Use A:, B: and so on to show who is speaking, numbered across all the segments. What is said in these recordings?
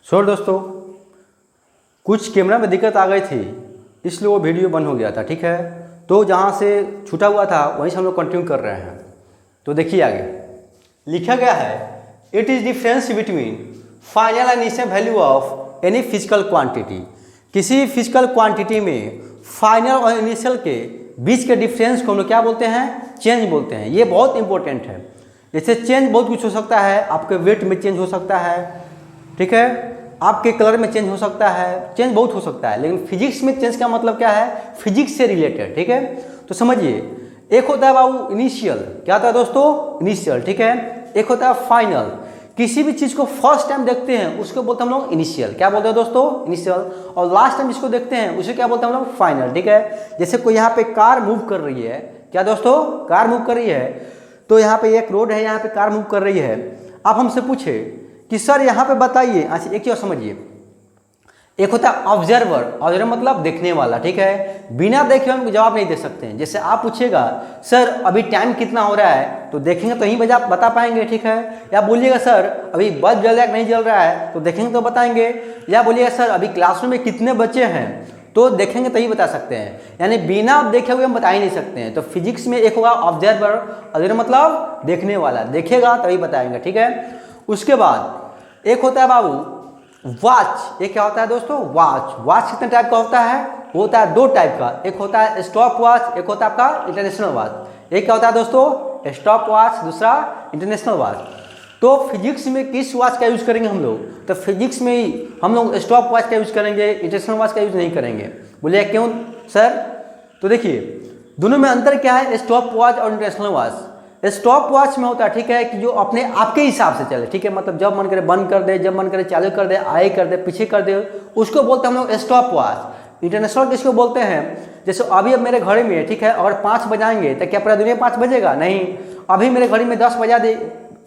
A: सो दोस्तों, कुछ कैमरा में दिक्कत आ गई थी, इसलिए वो वीडियो बंद हो गया था। ठीक है, तो जहाँ से छूटा हुआ था वहीं से हम लोग कंटिन्यू कर रहे हैं। तो देखिए आगे लिखा गया है, it is difference between final and initial value of any physical quantity. किसी फिजिकल क्वांटिटी में फाइनल और इनिशियल के बीच के डिफरेंस को हम लोग क्या बोलते हैं? चेंज बोलते हैं। ये बहुत इंपॉर्टेंट है। जैसे चेंज बहुत कुछ हो सकता है, आपके वेट में चेंज हो सकता है, ठीक है, आपके कलर में चेंज हो सकता है, चेंज बहुत हो सकता है। लेकिन फिजिक्स में चेंज का मतलब क्या है? फिजिक्स से रिलेटेड। ठीक है, तो समझिए, एक होता है बाबू इनिशियल। क्या होता है दोस्तों? इनिशियल। ठीक है, एक होता है फाइनल। किसी भी चीज़ को फर्स्ट टाइम देखते हैं उसको बोलते हैं हम लोग इनिशियल। क्या बोलते हैं दोस्तों? इनिशियल। और लास्ट टाइम जिसको देखते हैं उसे क्या बोलते हैं हम लोग? फाइनल। ठीक है, जैसे कोई यहाँ पे कार मूव कर रही है, क्या दोस्तों? कार मूव कर रही है, तो यहाँ पे एक रोड है, यहाँ पे कार मूव कर रही है। आप हमसे पूछे कि सर यहाँ पे बताइए, अच्छा एक चीज समझिए, एक होता है ऑब्जर्वर। ऑब्जर्वर मतलब देखने वाला। ठीक है, बिना देखे हम जवाब नहीं दे सकते हैं। जैसे आप पूछेगा सर अभी टाइम कितना हो रहा है, तो देखेंगे तो ही बता पाएंगे। ठीक है, या बोलिएगा सर अभी बल्ब जल रहा है कि नहीं जल रहा है, तो देखेंगे तो बताएंगे। या बोलिएगा सर अभी क्लासरूम में कितने बच्चे हैं, तो देखेंगे तो ही बता सकते हैं। यानी बिना देखे हुए हम बता ही नहीं सकते हैं। तो फिजिक्स में एक होगा ऑब्जर्वर। ऑब्जर्वर मतलब देखने वाला, देखेगा तभी बताएंगे। ठीक है, उसके बाद एक होता है बाबू वॉच। ये क्या होता है दोस्तों? वॉच। वॉच कितने टाइप का होता है? वो होता है दो टाइप का, एक होता है स्टॉप वॉच, एक होता है आपका इंटरनेशनल वॉच। एक क्या होता है दोस्तों? स्टॉप वॉच, दूसरा इंटरनेशनल वॉच। तो फिजिक्स में किस वॉच का यूज करेंगे हम लोग? तो फिजिक्स में ही हम लोग स्टॉप वॉच का यूज करेंगे, इंटरनेशनल वॉच का यूज नहीं करेंगे। बोलिए क्यों सर? तो देखिए दोनों में अंतर क्या है, स्टॉप वॉच और इंटरनेशनल वॉच। स्टॉप वॉच में होता है, ठीक है, कि जो अपने आपके हिसाब से चले। ठीक है, मतलब जब मन करे बंद कर दे, जब मन करे चालू कर दे, आगे कर दे, पीछे कर दे, उसको बोलते हैं हम लोग स्टॉप वॉच। इंटरनेशनल किसको बोलते हैं? जैसे अभी अब मेरे घड़ी में, ठीक है, अगर 5 बजाएंगे तो क्या पूरा दुनिया 5 बजेगा? नहीं। अभी मेरे घड़ी में 10 बजा दे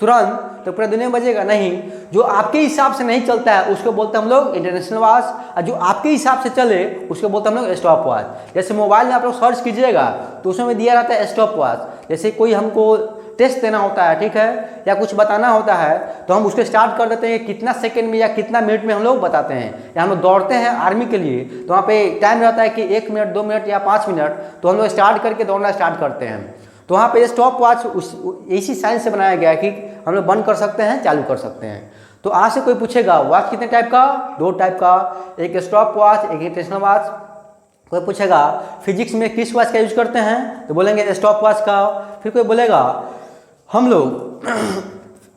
A: तुरंत, तो पूरा दुनिया बजेगा? नहीं। जो आपके हिसाब से नहीं चलता है उसको बोलते हैं हम लोग इंटरनेशनल वॉच, और जो आपके हिसाब से चले उसको बोलते हैं हम लोग स्टॉप वॉच। जैसे मोबाइल में आप लोग सर्च कीजिएगा तो उसमें दिया रहता है स्टॉप वॉच। जैसे कोई हमको टेस्ट देना होता है, ठीक है, या कुछ बताना होता है, तो हम उसको स्टार्ट कर देते हैं कितना सेकंड में या कितना मिनट में हम लोग बताते हैं। या हम लोग दौड़ते हैं आर्मी के लिए, तो वहाँ पे टाइम रहता है कि 1 मिनट, 2 मिनट या 5 मिनट, तो हम लोग स्टार्ट करके दौड़ना स्टार्ट करते हैं। तो वहाँ पे स्टॉप वॉच इसी साइंस से बनाया गया है कि हम लोग बंद कर सकते हैं, चालू कर सकते हैं। तो आज से कोई पूछेगा वॉच कितने टाइप का? 2 टाइप का, एक स्टॉप वॉच, एक इंटरनेशनल वॉच। कोई पूछेगा फिजिक्स में किस वॉच का यूज करते हैं, तो बोलेंगे स्टॉप वॉच का। फिर कोई बोलेगा हम लोग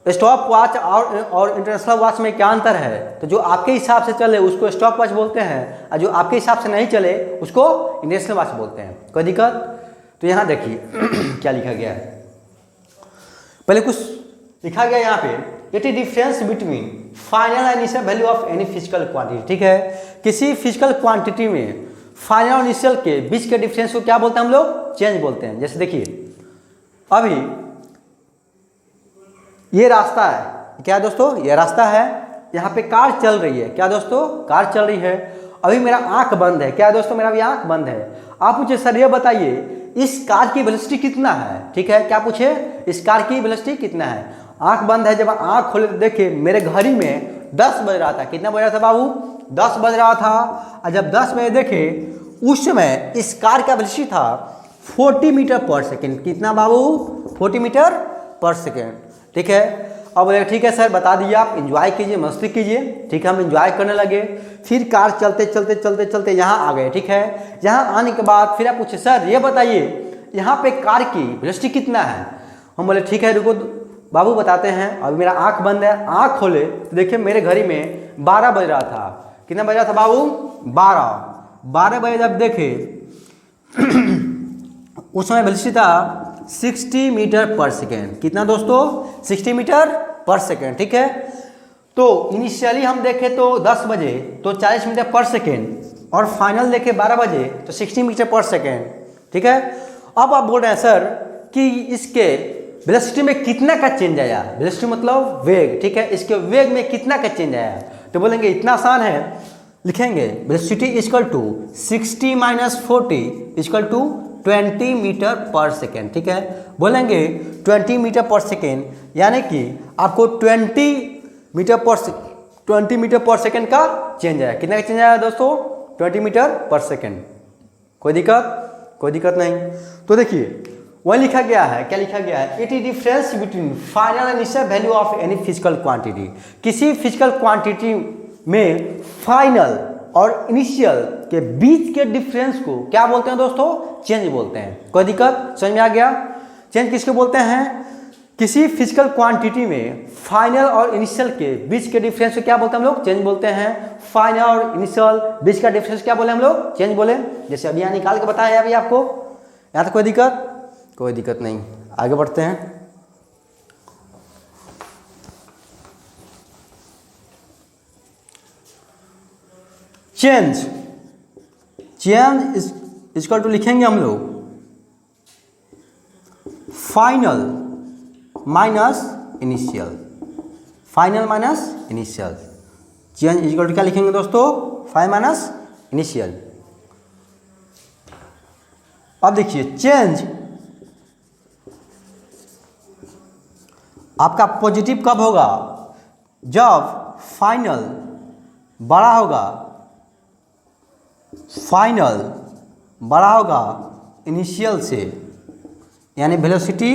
A: स्टॉप वॉच और इंटरनेशनल वॉच में क्या अंतर है, तो जो आपके हिसाब से चले उसको स्टॉप वॉच बोलते हैं, और जो आपके हिसाब से नहीं चले उसको इंटरनेशनल वॉच बोलते हैं। कोई दिक्कत? तो यहाँ देखिए क्या लिखा गया है, पहले कुछ लिखा गया यहाँ पे, it is difference between final and initial value of any physical quantity. ठीक है, किसी फिजिकल क्वांटिटी में फाइनल और इनिशियल के बीच के डिफरेंस को क्या बोलते हैं हम लोग? चेंज बोलते हैं। जैसे देखिए अभी ये रास्ता है, क्या दोस्तों? ये रास्ता है, यहाँ पे कार चल रही है। क्या दोस्तों? कार चल रही है। अभी मेरा आंख बंद है। क्या दोस्तों? मेरा भी आंख बंद है। आप पूछे सर ये बताइए इस कार की वेलोसिटी कितना है? ठीक है, क्या पूछे? इस कार की वेलोसिटी कितना है? आंख बंद है, जब आंख खोले देखिए मेरे घड़ी में 10 बज रहा था। कितना बज रहा था बाबू? 10 बज रहा था। और जब 10 बजे देखे उस समय इस कार का वेलोसिटी था 40 मीटर पर सेकेंड। कितना बाबू? 40 मीटर पर सेकेंड। ठीक है, अब बोले ठीक है सर बता दिए, आप एंजॉय कीजिए, मस्ती कीजिए। ठीक है, हम एंजॉय करने लगे। फिर कार चलते चलते चलते चलते यहाँ आ गए। ठीक है, यहाँ आने के बाद फिर आप पूछे सर ये बताइए यहाँ पे कार की वेलोसिटी कितना है? हम बोले ठीक है रुको बाबू बताते हैं। अभी मेरा आंख बंद है, आंख खोले तो देखिए मेरे घड़ी में 12 बज रहा था। कितना बज रहा था बाबू? 12 बजे जब देखे उस समय वेलोसिटी था 60 मीटर पर सेकेंड। कितना दोस्तों? 60 मीटर पर सेकेंड। ठीक है, तो इनिशियली हम देखें तो 10 बजे तो 40 मीटर पर सेकेंड, और फाइनल देखें 12 बजे तो 60 मीटर पर सेकेंड। ठीक है, अब आप बोल रहे हैं सर कि इसके वेलोसिटी में कितना का चेंज आया? वेलोसिटी मतलब वेग। ठीक है, इसके वेग में कितना का चेंज आया? तो बोलेंगे इतना आसान है, लिखेंगे velocity equal to 60 - 40 equal to 20 metre per second. ठीक है, बोलेंगे 20 मीटर पर सेकेंड, यानी कि आपको 20 20 मीटर पर सेकेंड का चेंज आया। कितना का चेंज आया दोस्तों? 20 मीटर पर सेकेंड। कोई दिक्कत नहीं। तो देखिए वही लिखा गया है, क्या लिखा गया है? It is difference between final and initial value of any physical quantity. किसी फिजिकल क्वांटिटी में फाइनल और इनिशियल के बीच के डिफरेंस को क्या बोलते हैं दोस्तों? चेंज बोलते हैं। कोई दिक्कत? समझ में आ गया? चेंज किसको बोलते हैं? किसी फिजिकल क्वांटिटी में फाइनल और इनिशियल के बीच के डिफरेंस को क्या बोलते हैं हम लोग? चेंज बोलते हैं। फाइनल और इनिशियल बीच का डिफरेंस क्या बोले हम लोग? चेंज बोले। जैसे अभी यहाँ निकाल के बताया अभी आपको। यहाँ तो कोई दिक्कत नहीं। आगे बढ़ते हैं। चेंज इक्वल टू लिखेंगे हम लोग final minus initial. Final minus initial. Change equal to क्या लिखेंगे दोस्तों? Final minus initial. अब देखिए चेंज आपका पॉजिटिव कब होगा? जब फाइनल बड़ा होगा, इनिशियल से, यानी वेलोसिटी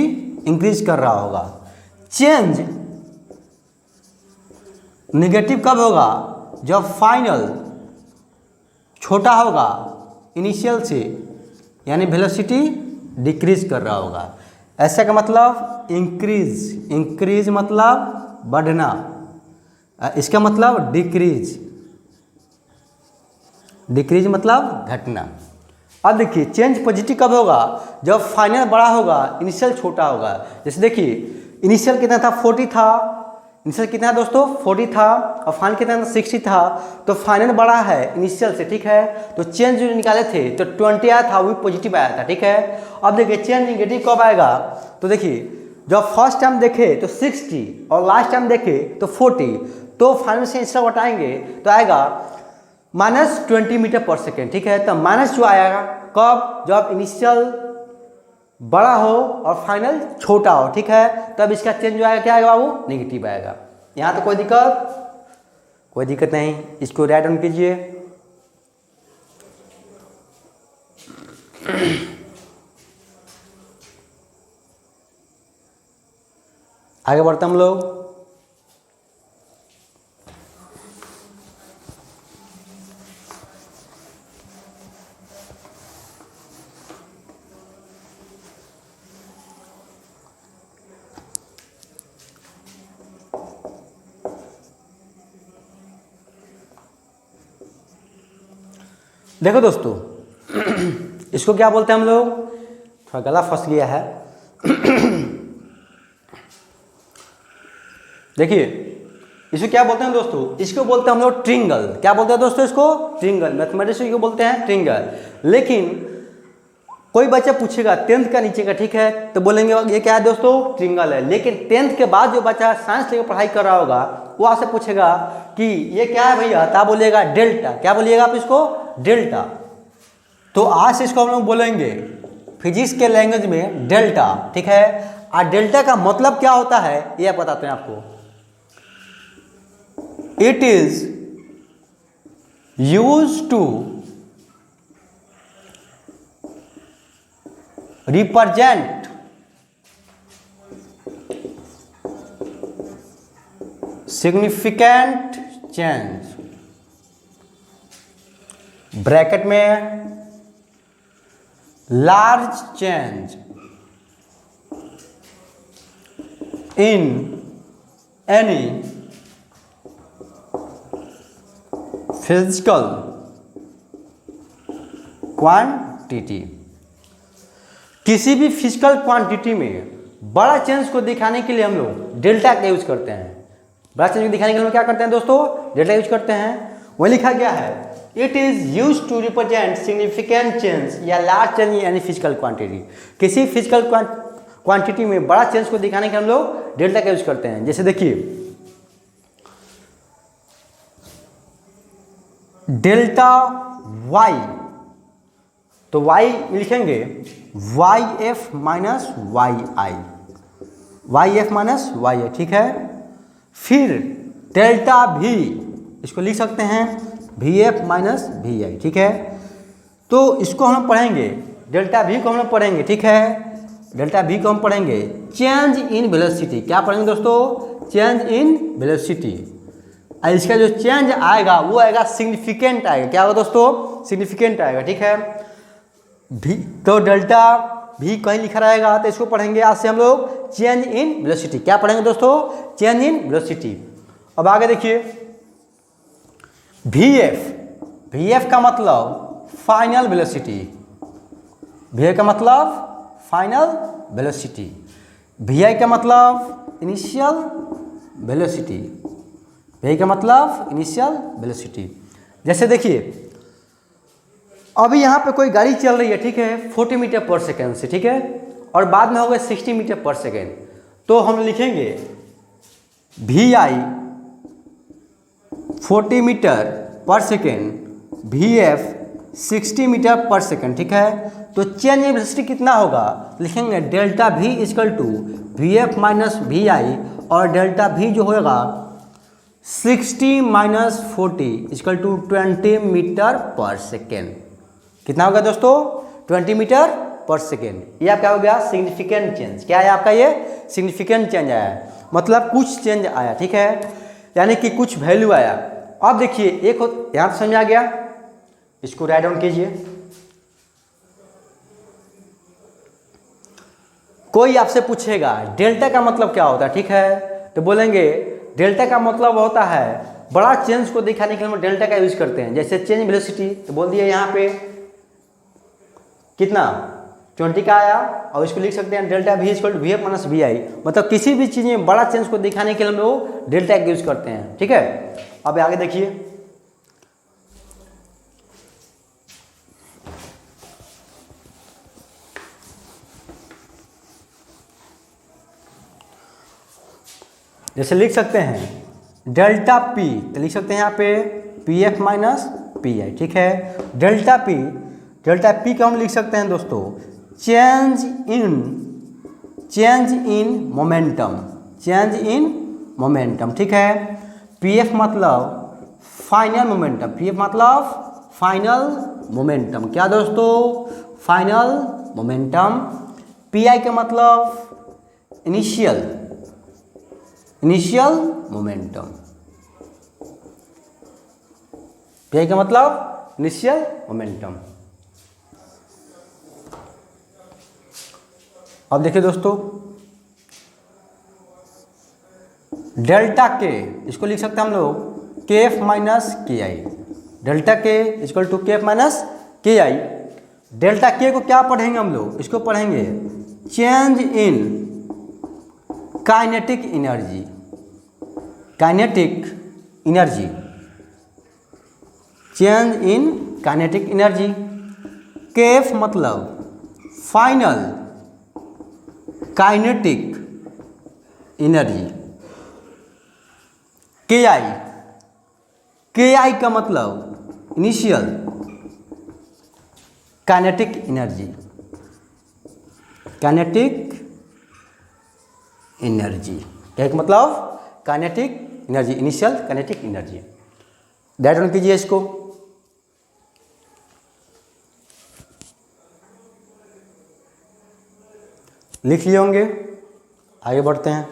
A: इंक्रीज कर रहा होगा। चेंज नेगेटिव कब होगा? जब फाइनल छोटा होगा इनिशियल से, यानी वेलोसिटी डिक्रीज कर रहा होगा। ऐसा का मतलब इंक्रीज मतलब बढ़ना, इसका मतलब डिक्रीज मतलब घटना। अब देखिए चेंज पॉजिटिव कब होगा? जब फाइनल बड़ा होगा, इनिशियल छोटा होगा। जैसे देखिए इनिशियल कितना था? 40 था। इनिशियल कितना है दोस्तों? 40 था। और फाइनल कितना था? 60 था। तो फाइनल बड़ा है इनिशियल से, ठीक है। तो चेंज जो निकाले थे तो 20 आया था, वो भी पॉजिटिव आया था, ठीक है। अब देखिए चेंज नेगेटिव कब आएगा? तो देखिए जब फर्स्ट टाइम देखे तो 60 और लास्ट टाइम देखे तो 40, तो फाइनल से इनिशियल हटाएंगे तो आएगा -20 मीटर पर सेकेंड, ठीक है। तो माइनस जो आएगा कब? जब इनिशियल बड़ा हो और फाइनल छोटा हो, ठीक है। तब इसका चेंज जो आएगा क्या आएगा बाबू? नेगेटिव आएगा। यहाँ तो कोई दिक्कत नहीं। इसको राइट डाउन कीजिए। आगे बढ़ते हम लोग। देखो दोस्तों इसको क्या बोलते हैं हम लोग? थोड़ा गला फंस गया है। देखिए इसको क्या बोलते हैं दोस्तों? इसको बोलते हैं हम लोग ट्रिंगल। क्या बोलते हैं दोस्तों? इसको ट्रिंगल। मैथमेटिक्स को बोलते हैं ट्रिंगल। लेकिन कोई बच्चा पूछेगा 10th का नीचे का, ठीक है, तो बोलेंगे ये क्या है दोस्तों? ट्रिंगल है। लेकिन 10th के बाद जो बच्चा साइंस लेकर पढ़ाई कर रहा होगा वो आपसे पूछेगा कि ये क्या है भैया, तब बोलिएगा डेल्टा। क्या बोलिएगा आप इसको? डेल्टा। तो आज से इसको हम लोग बोलेंगे फिजिक्स के लैंग्वेज में डेल्टा, ठीक है। और डेल्टा का मतलब क्या होता है ये आप बताते हैं आपको। It is used to represent significant change, bracket में large change in any physical quantity. किसी भी फिजिकल क्वांटिटी में बड़ा चेंज को दिखाने के लिए हम लोग डेल्टा का यूज करते हैं। बड़ा चेंज को दिखाने के लिए हम क्या करते हैं दोस्तों? डेल्टा यूज करते हैं। वही लिखा गया है it is use to represent significant change या large change in any physical quantity. किसी फिजिकल क्वांटिटी में बड़ा चेंज को दिखाने के हम लोग डेल्टा का यूज करते हैं। जैसे देखिए डेल्टा वाई, तो वाई लिखेंगे YF minus YI, YF minus YI, ठीक है। फिर डेल्टा V इसको लिख सकते हैं VF माइनस VI, ठीक है। तो इसको हम पढ़ेंगे, डेल्टा V को हम लोग पढ़ेंगे, ठीक है। डेल्टा V को हम पढ़ेंगे चेंज इन वेलोसिटी। क्या पढ़ेंगे दोस्तों? Change in velocity. और इसका जो चेंज आएगा वो आएगा सिग्निफिकेंट आएगा। क्या होगा दोस्तों? सिग्निफिकेंट आएगा, ठीक है। V तो डेल्टा V कहीं लिखा रहेगा तो इसको पढ़ेंगे आज से हम लोग चेंज इन वेलोसिटी। क्या पढ़ेंगे दोस्तों? Change in velocity. अब आगे देखिए VF का मतलब फाइनल वेलोसिटी। VF का मतलब फाइनल वेलोसिटी। VI का मतलब इनिशियल वेलोसिटी। VI का मतलब इनिशियल वेलोसिटी। जैसे देखिए अभी यहाँ पे कोई गाड़ी चल रही है, ठीक है, 40 मीटर पर सेकेंड से, ठीक है, और बाद में हो गए 60 मीटर पर सेकेंड। तो हम लिखेंगे VI 40 metre per second, VF 60 metre per second, ठीक है। तो चेंज इन वेलोसिटी कितना होगा? लिखेंगे delta V equal to VF minus VI, और डेल्टा V जो होगा 60 minus 40 equal to 20 metre per second. कितना होगा दोस्तों? 20 मीटर पर सेकेंड। ये आपका हो गया सिग्निफिकेंट चेंज। क्या है आपका? ये सिग्निफिकेंट चेंज आया, मतलब कुछ चेंज आया, ठीक है, यानी कि कुछ वैल्यू आया। अब देखिए एक यहाँ समझ आ गया, इसको राइट डाउन कीजिए। कोई आपसे पूछेगा डेल्टा का मतलब क्या होता है, ठीक है, तो बोलेंगे डेल्टा का मतलब होता है बड़ा चेंज को दिखाने के लिए हम डेल्टा का यूज करते हैं। जैसे चेंज वेलोसिटी, तो बोल दिए यहाँ पे कितना 20 का आया, और इसको लिख सकते हैं delta V equal to VF minus VI, मतलब किसी भी चीज़ में बड़ा चेंज को दिखाने के लिए हम लोग डेल्टा का यूज करते हैं, ठीक है। अब आगे देखिए जैसे लिख सकते हैं डेल्टा P, तो लिख सकते हैं यहाँ पे PF माइनस PI, ठीक है। डेल्टा P का हम लिख सकते हैं दोस्तों चेंज इन मोमेंटम, ठीक है। PF मतलब फाइनल मोमेंटम, क्या दोस्तों? Final momentum. PI का मतलब इनिशियल मोमेंटम। PI का मतलब इनिशियल मोमेंटम। अब देखिए दोस्तों डेल्टा K, इसको लिख सकते हैं हम लोग KF minus KI। Delta K equal to KF minus KI। Delta K को क्या पढ़ेंगे हम लोग? इसको पढ़ेंगे change in kinetic energy. Change in kinetic energy. KF मतलब फाइनल काइनेटिक एनर्जी। KI का मतलब इनिशियल काइनेटिक एनर्जी। क्या का मतलब? Kinetic energy, initial kinetic energy. Right down कीजिए इसको। लिख लिए होंगे, आगे बढ़ते हैं।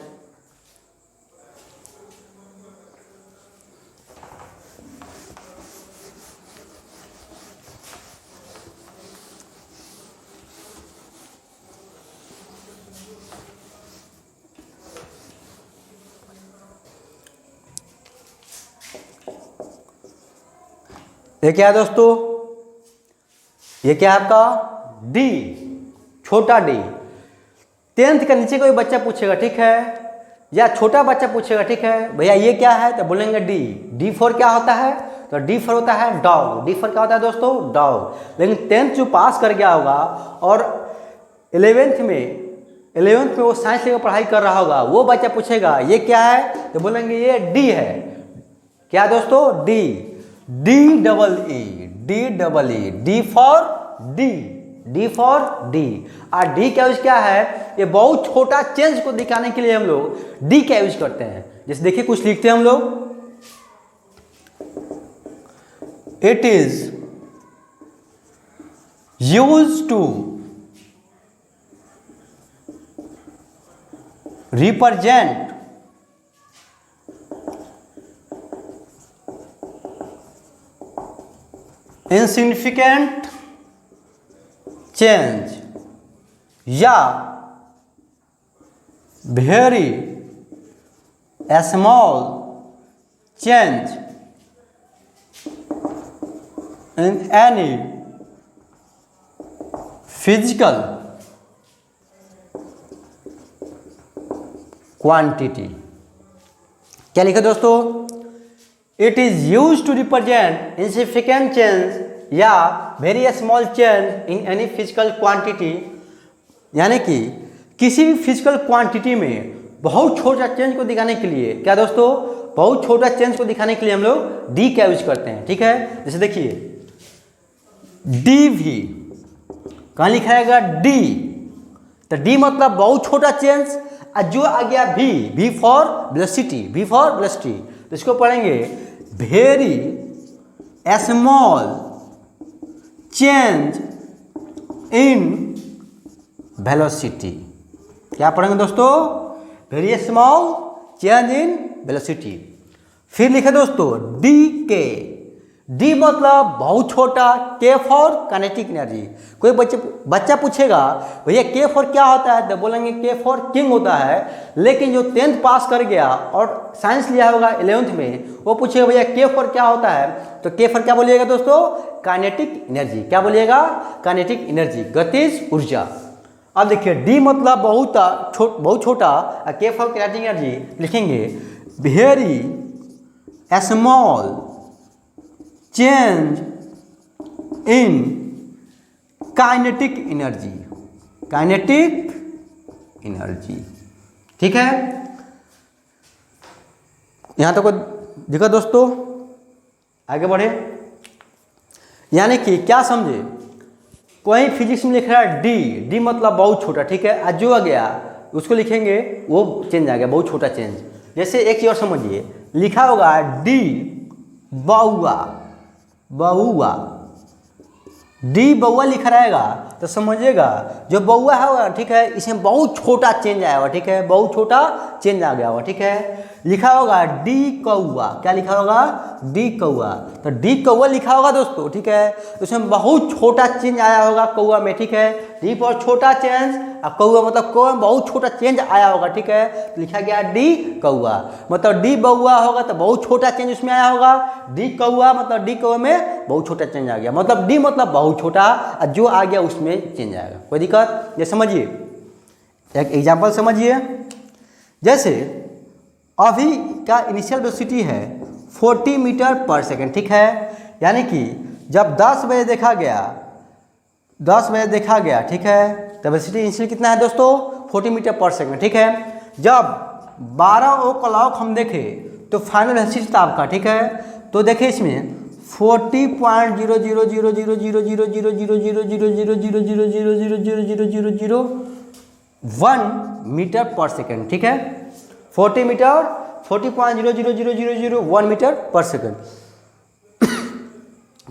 A: ये क्या है दोस्तों? ये क्या है आपका? डी, छोटा डी। 10th का नीचे कोई बच्चा पूछेगा, ठीक है, या छोटा बच्चा पूछेगा, ठीक है, भैया ये क्या है, तो बोलेंगे डी। डी फॉर क्या होता है? तो डी फॉर होता है डॉग। डी फॉर क्या होता है दोस्तों? डॉग। लेकिन 10th जो पास कर गया होगा और 11th में वो साइंस लेकर पढ़ाई कर रहा होगा, वो बच्चा पूछेगा ये क्या है, तो बोलेंगे ये डी है। क्या दोस्तों? D. D double E, D for D. और डी का यूज क्या है? ये बहुत छोटा चेंज को दिखाने के लिए हम लोग डी का यूज करते हैं। जैसे देखिए कुछ लिखते हैं हम लोग, it is used to represent insignificant change या very small change in any physical quantity। क्या लिखा दोस्तों? It is use to represent insignificant change या very small change in any physical quantity, यानी कि किसी भी फिजिकल क्वांटिटी में बहुत छोटा चेंज को दिखाने के लिए, क्या दोस्तों, बहुत छोटा चेंज को दिखाने के लिए हम लोग डी का यूज करते हैं। ठीक है, जैसे देखिए डी भी कहाँ लिखाएगा? डी, तो डी मतलब बहुत छोटा चेंज, और जो आ गया भी फॉर वेलोसिटी, भी फॉर वेलोसिटी, तो इसको पढ़ेंगे very small change in velocity. क्या पढ़ेंगे दोस्तों? Very small change in velocity. फिर लिखे दोस्तों डी के, डी मतलब बहुत छोटा, के फॉर काइनेटिक एनर्जी। कोई बच्चा पूछेगा भैया के फॉर क्या होता है, तो बोलेंगे के फॉर किंग होता है। लेकिन जो 10th पास कर गया और साइंस लिया होगा 11th में, वो पूछेगा भैया के फॉर क्या होता है, तो के फॉर क्या बोलिएगा दोस्तों? Kinetic energy. क्या बोलिएगा? काइनेटिक एनर्जी, गतिज ऊर्जा। अब देखिए डी मतलब बहुत छोटा, और के फॉर काइनेटिक एनर्जी लिखेंगे very small change in kinetic energy, kinetic energy. ठीक है, यहां तक देखो दोस्तों, आगे बढ़े। यानी कि क्या समझे, कोई फिजिक्स में लिख रहा है डी, डी मतलब बहुत छोटा। ठीक है, आज जो आ गया उसको लिखेंगे वो चेंज आ गया, बहुत छोटा चेंज। जैसे एक चीज और समझिए, लिखा होगा डी बउआ, बउआ, डी बउआ लिखा रहेगा तो समझिएगा जो बउआ है, ठीक है, इसमें बहुत छोटा चेंज आया हुआ। ठीक है, बहुत छोटा चेंज आ गया हुआ। ठीक है, लिखा होगा डी कौआ, क्या लिखा होगा? डी कौआ, तो डी कौआ लिखा होगा दोस्तों। ठीक है, तो इसमें बहुत छोटा चेंज आया होगा कौआ में। ठीक है, डी पर छोटा चेंज, और कौआ मतलब कौआ में बहुत छोटा चेंज आया होगा। ठीक है, तो लिखा गया डी कौआ, मतलब डी बउआ होगा तो बहुत छोटा चेंज उसमें आया होगा। डी कौआ मतलब डी कौआ में बहुत छोटा चेंज आ गया, मतलब डी मतलब बहुत छोटा, और जो आ गया उसमें चेंज आएगा। कोई दिक्कत? ये समझिए, एक एग्जाम्पल समझिए। जैसे अभी का इनिशियल वेलोसिटी है 40 मीटर पर सेकेंड। ठीक है, यानी कि जब 10 बजे देखा गया, 10 बजे देखा गया, ठीक है, तो वेलोसिटी इनिशियल कितना है दोस्तों? 40 मीटर पर सेकेंड। ठीक है, जब 12 ओ क्लॉक हम देखें तो फाइनल वेलोसिटी था आपका। ठीक है, तो देखिए इसमें 40.00000000000000000001 मीटर पर सेकेंड। ठीक है, 40 मीटर 40.000001 मीटर पर सेकेंड।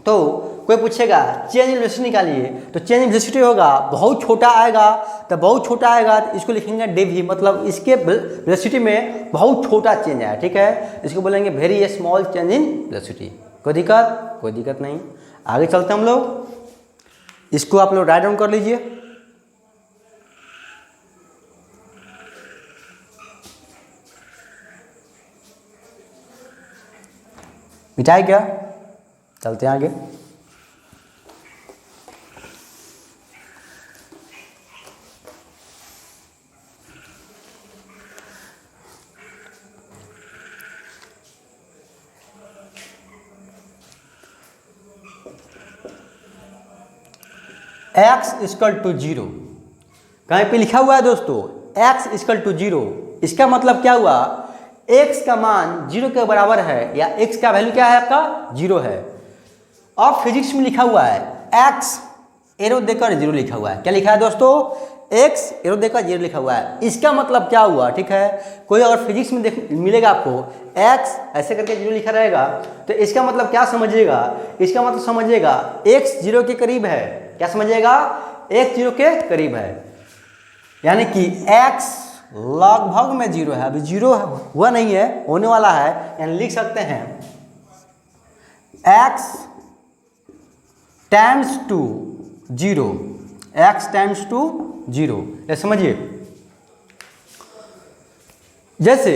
A: तो कोई पूछेगा चेंज इन वेलोसिटी निकालिए, तो चेंज इन वेलोसिटी होगा बहुत छोटा आएगा, तो बहुत छोटा आएगा तो इसको लिखेंगे डेवी, मतलब इसके वेलोसिटी में बहुत छोटा चेंज आया। ठीक है, इसको बोलेंगे very small change in velocity. कोई दिक्कत? कोई दिक्कत नहीं। आगे चलते हम लोग, इसको आप लोग राइट डाउन कर लीजिए। मिटाई क्या? चलते हैं आगे। x इक्वल टू 0, कहीं पे लिखा हुआ है दोस्तों x इक्वल टू 0। इसका मतलब क्या हुआ? x का मान 0 के बराबर है, या x का वैल्यू क्या है आपका? 0 है। अब फिजिक्स में लिखा हुआ है x एरो देकर 0 लिखा हुआ है। क्या लिखा है दोस्तों? एक्स एरो देखा 0 लिखा हुआ है, इसका मतलब क्या हुआ, ठीक है। कोई अगर फिजिक्स में देख मिलेगा आपको एक्स ऐसे करके 0 लिखा रहेगा तो इसका मतलब क्या समझिएगा, इसका मतलब समझिएगा एक्स 0 के करीब है। क्या समझिएगा, एक्स 0 के करीब है, यानी कि एक्स लगभग में 0 है। अभी 0 हुआ नहीं है, होने वाला है, यानी लिख सकते हैं x tends to 0, x tends to 0। ये समझिए, जैसे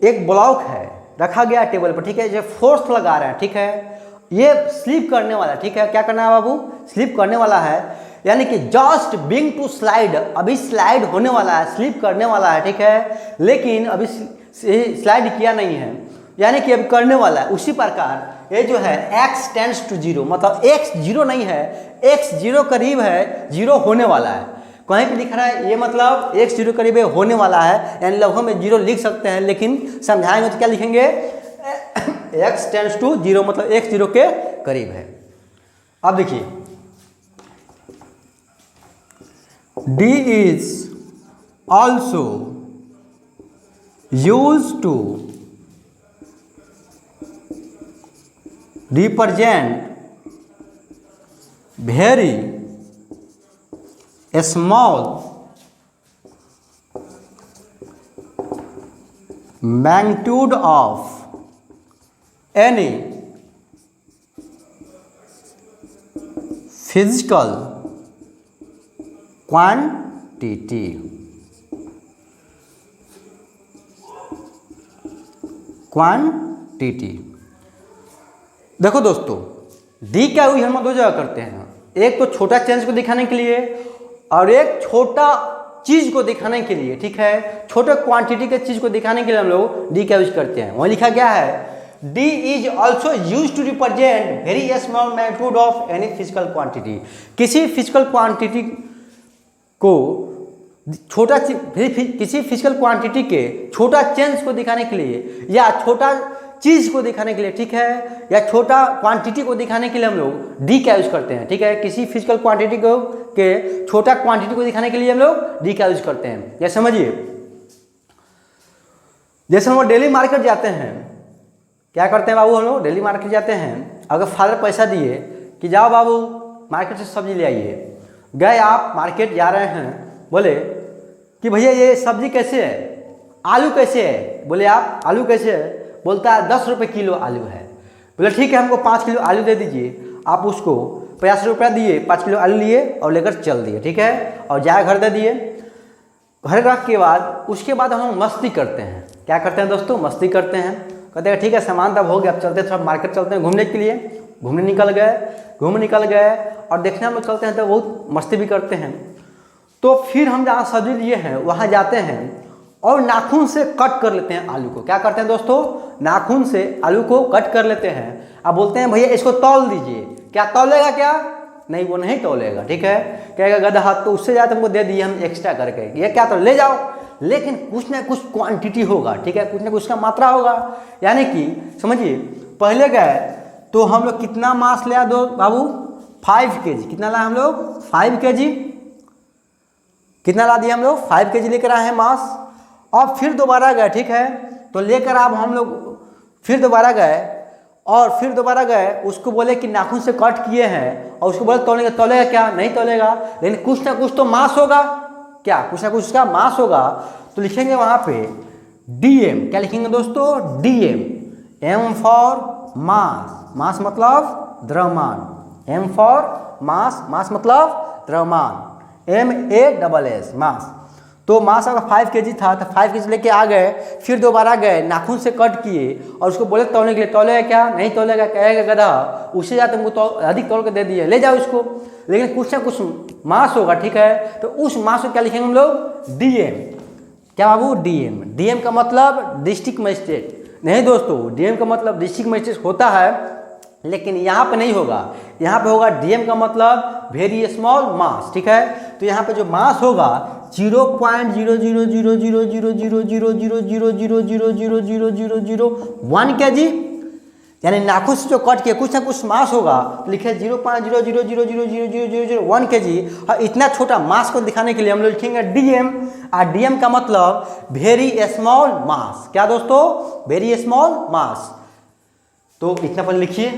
A: एक ब्लॉक है रखा गया टेबल पर, ठीक है, जो फोर्स लगा रहे हैं, ठीक है, ये स्लिप करने वाला, ठीक है, क्या करना है बाबू, स्लिप करने वाला है, यानी कि जस्ट बिंग टू स्लाइड, अभी स्लाइड होने वाला है, स्लिप करने वाला है, ठीक है, लेकिन अभी स्लाइड किया नहीं है, यानी कि अभी करने वाला है। उसी प्रकार ये जो है x टेंड्स टू 0, मतलब x 0 नहीं है, x 0 करीब है, 0 होने वाला है। कहीं पे लिख रहा है ये मतलब x 0 करीब है, होने वाला है, यानी लगभग में 0 लिख सकते हैं, लेकिन समझाएंगे तो क्या लिखेंगे, x टेंड्स टू 0 मतलब x 0 के करीब है। अब देखिए D is also used to represent very small magnitude of any physical quantity। Quantity देखो दोस्तों, डी का यूज हम दो जगह करते हैं, एक तो छोटा चेंज को दिखाने के लिए और एक छोटा चीज को दिखाने के लिए, ठीक है, छोटे क्वांटिटी के चीज को दिखाने के लिए हम लोग डी का यूज करते हैं। वहाँ लिखा गया है D is also use to represent very small magnitude of any physical quantity. किसी फिजिकल क्वांटिटी को छोटा किसी फिजिकल क्वांटिटी के छोटा चेंज को दिखाने के लिए या छोटा चीज को दिखाने के लिए, ठीक है, या छोटा क्वांटिटी को दिखाने के लिए हम लोग डी का यूज करते हैं, ठीक है। किसी फिजिकल क्वांटिटी को के छोटा क्वांटिटी को दिखाने के लिए हम लोग डी का यूज करते हैं। या समझिए, जैसे हम लोग डेली मार्केट जाते हैं, क्या करते हैं बाबू, हम लोग डेली मार्केट जाते हैं, अगर फादर पैसा दिए कि जाओ बाबू मार्केट से सब्जी ले आइए, गए आप मार्केट जा रहे हैं, बोले कि भैया ये सब्जी कैसे है, आलू कैसे है, बोले आप आलू कैसे है, बोलता है 10 रुपये किलो आलू है। बोले ठीक है, हमको 5 किलो आलू दे दीजिए। आप उसको 50 रुपया दिए, 5 किलो आलू लिए और लेकर चल दिए, ठीक है, और जाए घर दे दिए। घर रख के बाद उसके बाद हम मस्ती करते हैं। क्या करते हैं दोस्तों, मस्ती करते हैं, कहते हैं ठीक है सामान तब हो गया, अब चलते थोड़ा मार्केट चलते हैं घूमने के लिए। घूमने निकल गए और देखने में चलते हैं तो बहुत मस्ती भी करते हैं। तो फिर हम जहाँ सब्जी लिए हैं वहाँ जाते हैं और नाखून से कट कर लेते हैं आलू को। क्या करते हैं दोस्तों, नाखून से आलू को कट कर लेते हैं। अब बोलते हैं भैया इसको तौल दीजिए। क्या तौलेगा, क्या नहीं, वो नहीं तौलेगा, ठीक है, कहेगा गधा हाथ, तो उससे ज़्यादा तुमको दे दिए हम एक्स्ट्रा करके, ये क्या तो ले जाओ, लेकिन कुछ ना कुछ क्वांटिटी होगा, ठीक है, कुछ ना कुछ उसका मात्रा होगा। यानी कि समझिए, पहले गए तो हम लोग कितना मांस ले आए दो बाबू, 5 kg। कितना लाए हम लोग, 5 kg। कितना ला दिए हम लोग, 5 kg लेकर आए हैं मांस। और फिर दोबारा गए, ठीक है, तो लेकर आप हम लोग फिर दोबारा गए और फिर दोबारा गए, उसको बोले कि नाखून से कट किए हैं और उसको बोले तौलेगा, तौलेगा क्या, नहीं तौलेगा, लेकिन कुछ ना कुछ तो मांस होगा, क्या कुछ ना कुछ उसका मांस होगा। तो लिखेंगे वहाँ पे डीएम। क्या लिखेंगे दोस्तों, डीएम, एम फॉर मास, मास मतलब द्रव्यमान, एम फॉर मास, मास मतलब द्रव्यमान, MASS मास। तो मास अगर 5 kg था तो 5 kg लेके आ गए, फिर दोबारा गए नाखून से कट किए और उसको बोले तौलने के लिए, तौलेगा क्या, नहीं तौलेगा, कहेगा गधा, उससे ज़्यादा तुमको तो अधिक तौल के दे दिए, ले जाओ इसको, लेकिन कुछ ना कुछ मास होगा, ठीक है। तो उस मास को क्या लिखेंगे हम लोग, डीएम। क्या बाबू, डीएम। डीएम का मतलब डिस्ट्रिक्ट मजिस्ट्रेट नहीं दोस्तों, डीएम का मतलब डिस्ट्रिक्ट मजिस्ट्रेट होता है, लेकिन यहाँ पे नहीं होगा, यहाँ पे होगा डीएम का मतलब वेरी स्मॉल मास, ठीक है। तो यहाँ पे जो मास होगा 0.000000000000000000001 kg, यानी नाखून से जो कट के कुछ ना कुछ मास होगा, तो लिखे 0.000000001 kg। और इतना छोटा मास को दिखाने के लिए हम लोग लिखेंगे डीएम। और डीएम का मतलब वेरी स्मॉल मास। क्या दोस्तों? Very small mass. तो इतना पर लिखिए।